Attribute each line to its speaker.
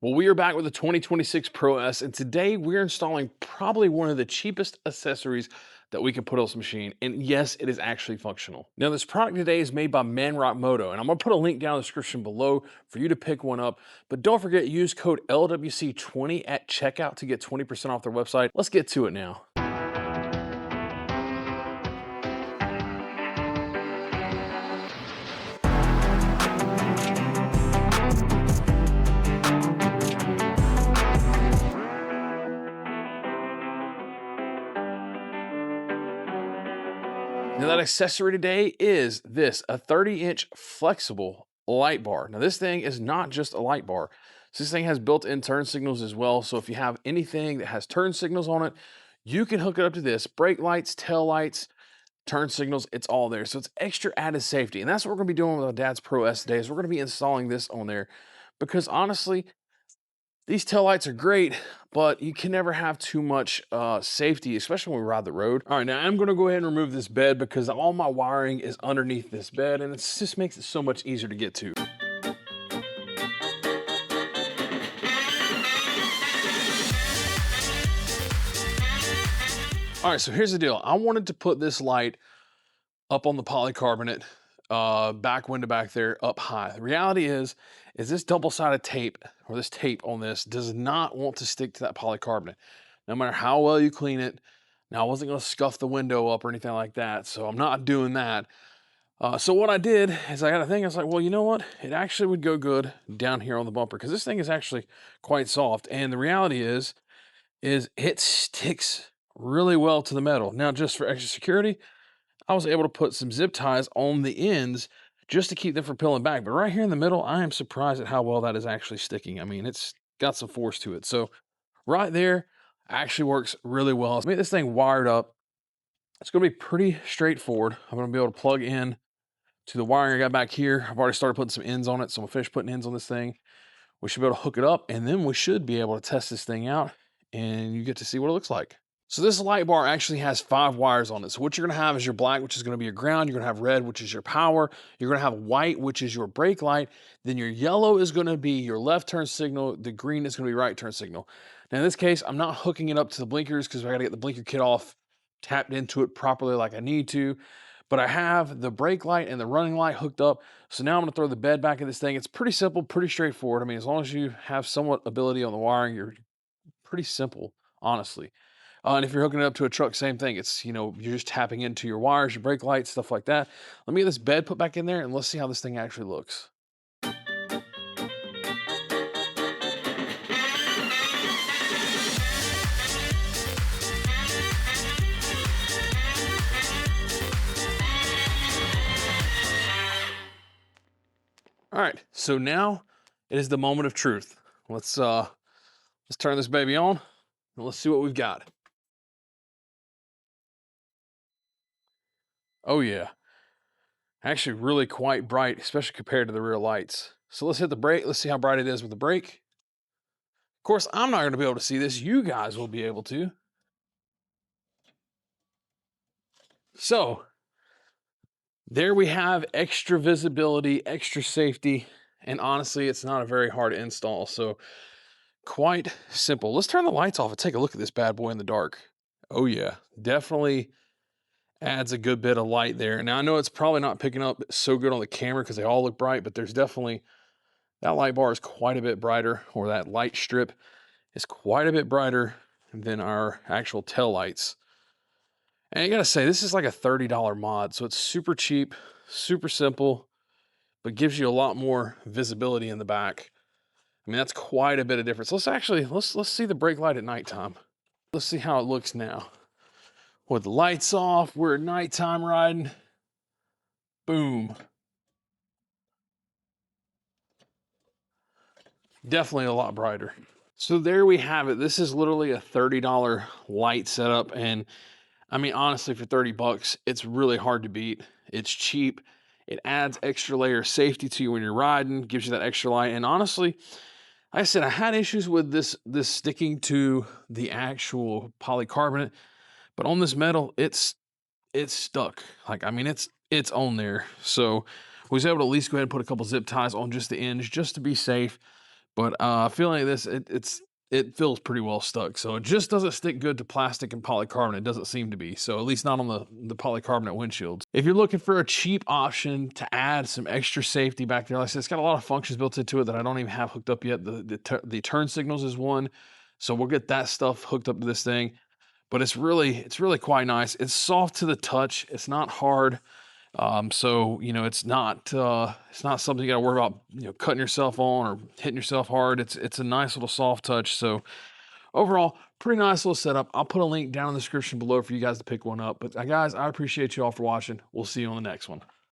Speaker 1: Well, we are back with the 2026 Pro S, and today we're installing probably one of the cheapest accessories that we can put on this machine. And yes, it is actually functional. Now, this product today is made by Manrock Moto, and I'm gonna put a link down in the description below for you to pick one up. But don't forget, use code LWC20 at checkout to get 20% off their website. Let's get to it now. Now, that accessory today is this, a 30-inch flexible light bar. Now, this thing is not just a light bar. So this thing has built-in turn signals as well. So if you have anything that has turn signals on it, you can hook it up to this. Brake lights, tail lights, turn signals, it's all there. So it's extra added safety. And that's what we're gonna be doing with our dad's Pro S today, is we're gonna be installing this on there. Because honestly, these taillights are great, but you can never have too much safety, especially when we ride the road. All right, now I'm gonna go ahead and remove this bed because all my wiring is underneath this bed, and it just makes it so much easier to get to. All right, so here's the deal. I wanted to put this light up on the polycarbonate back window back there up high. The reality is this double-sided tape, or this tape on this, does not want to stick to that polycarbonate no matter how well you clean it. Now, I wasn't going to scuff the window up or anything like that, so I'm not doing that. So what I did is I got a thing. I was like, well, you know what, it actually would go good down here on the bumper because this thing is actually quite soft, and the reality is it sticks really well to the metal. Now, just for extra security, I was able to put some zip ties on the ends just to keep them from peeling back. But right here in the middle, I am surprised at how well that is actually sticking. I mean, it's got some force to it. So right there actually works really well. So I made this thing wired up. It's going to be pretty straightforward. I'm going to be able to plug in to the wiring I got back here. I've already started putting some ends on it, so I'm going to finish putting ends on this thing. We should be able to hook it up, and then we should be able to test this thing out, and you get to see what it looks like. So this light bar actually has 5 wires on it. So what you're gonna have is your black, which is gonna be your ground. You're gonna have red, which is your power. You're gonna have white, which is your brake light. Then your yellow is gonna be your left turn signal. The green is gonna be right turn signal. Now in this case, I'm not hooking it up to the blinkers because I gotta get the blinker kit off, tapped into it properly like I need to. But I have the brake light and the running light hooked up. So now I'm gonna throw the bed back in this thing. It's pretty simple, pretty straightforward. I mean, as long as you have somewhat ability on the wiring, you're pretty simple, honestly. And if you're hooking it up to a truck, same thing. It's, you know, you're just tapping into your wires, your brake lights, stuff like that. Let me get this bed put back in there and let's see how this thing actually looks. All right, so now it is the moment of truth. Let's turn this baby on and let's see what we've got. Oh yeah, actually really quite bright, especially compared to the rear lights. So let's hit the brake. Let's see how bright it is with the brake. Of course, I'm not going to be able to see this. You guys will be able to. So there we have extra visibility, extra safety, and honestly, it's not a very hard install. So quite simple. Let's turn the lights off and take a look at this bad boy in the dark. Oh yeah, definitely adds a good bit of light there. Now I know it's probably not picking up so good on the camera because they all look bright, but there's definitely, that light bar is quite a bit brighter, or that light strip is quite a bit brighter than our actual tail lights. And I gotta say, this is like a $30 mod, so it's super cheap, super simple, but gives you a lot more visibility in the back. I mean, that's quite a bit of difference. Let's see the brake light at nighttime. Let's see how it looks now. With the lights off, we're at nighttime riding. Boom. Definitely a lot brighter. So there we have it. This is literally a $30 light setup. And I mean, honestly, for 30 bucks, it's really hard to beat. It's cheap. It adds extra layer of safety to you when you're riding, gives you that extra light. And honestly, like I said, I had issues with this sticking to the actual polycarbonate, but on this metal, it's stuck. Like, I mean, it's on there. So we was able to at least go ahead and put a couple zip ties on just the ends just to be safe. But I feel like this, it feels pretty well stuck. So it just doesn't stick good to plastic and polycarbonate. It doesn't seem to be. So at least not on the polycarbonate windshields. If you're looking for a cheap option to add some extra safety back there, like I said, it's got a lot of functions built into it that I don't even have hooked up yet. The turn signals is one. So we'll get that stuff hooked up to this thing. But it's really quite nice. It's soft to the touch. It's not hard. So you know, it's not something you got to worry about, you know, cutting yourself on or hitting yourself hard. It's a nice little soft touch. So overall, pretty nice little setup. I'll put a link down in the description below for you guys to pick one up. But guys, I appreciate you all for watching. We'll see you on the next one.